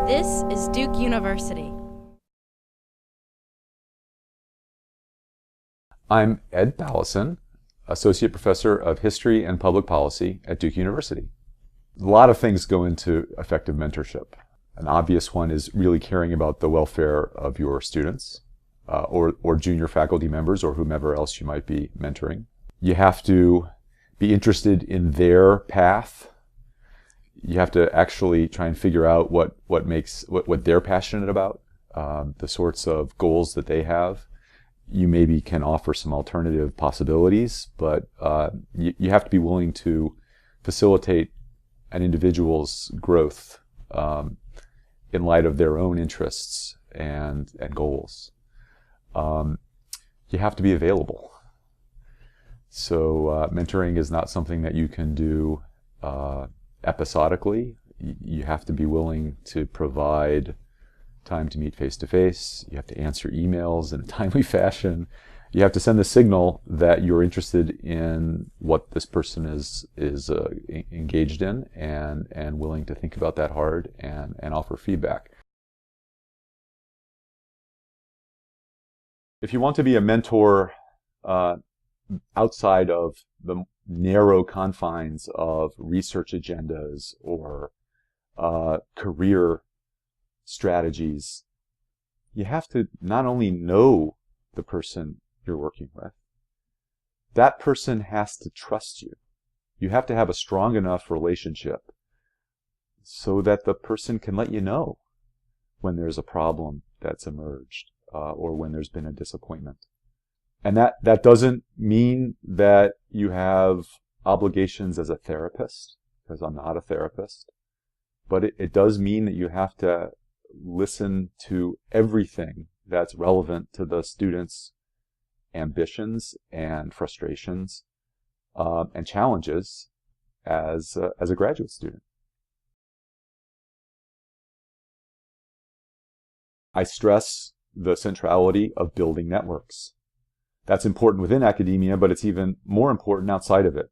This is Duke University. I'm Ed Balleisen, Associate Professor of History and Public Policy at Duke University. A lot of things go into effective mentorship. An obvious one is really caring about the welfare of your students or junior faculty members or whomever else you might be mentoring. You have to be interested in their path. You have to actually try and figure out what they're passionate about, the sorts of goals that they have. You maybe can offer some alternative possibilities, but you have to be willing to facilitate an individual's growth in light of their own interests and goals. You have to be available. So mentoring is not something that you can do episodically. You have to be willing to provide time to meet face-to-face. You have to answer emails in a timely fashion. You have to send the signal that you're interested in what this person is engaged in and willing to think about that hard and offer feedback. If you want to be a mentor outside of the narrow confines of research agendas or career strategies, you have to not only know the person you're working with, that person has to trust you. You have to have a strong enough relationship so that the person can let you know when there's a problem that's emerged or when there's been a disappointment. And that doesn't mean that you have obligations as a therapist, because I'm not a therapist, but it does mean that you have to listen to everything that's relevant to the student's ambitions and frustrations and challenges as a graduate student. I stress the centrality of building networks. That's important within academia, but it's even more important outside of it.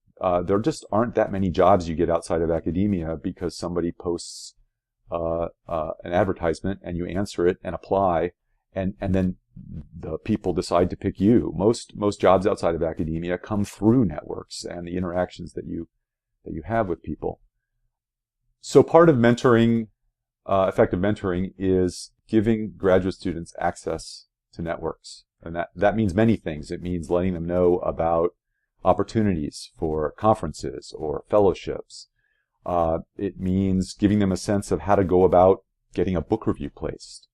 There just aren't that many jobs you get outside of academia because somebody posts an advertisement and you answer it and apply, and then the people decide to pick you. Most jobs outside of academia come through networks and the interactions that you have with people. So part of mentoring, effective mentoring, is giving graduate students access to networks. And that means many things. It means letting them know about opportunities for conferences or fellowships. It means giving them a sense of how to go about getting a book review placed.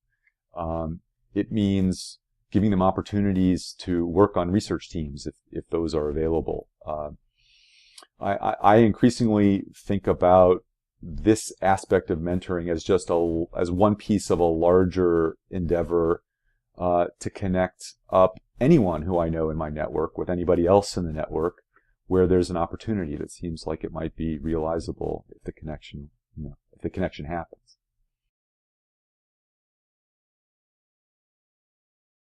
It means giving them opportunities to work on research teams if those are available. I increasingly think about this aspect of mentoring as just as one piece of a larger endeavor to connect up anyone who I know in my network with anybody else in the network where there's an opportunity that seems like it might be realizable if the connection happens.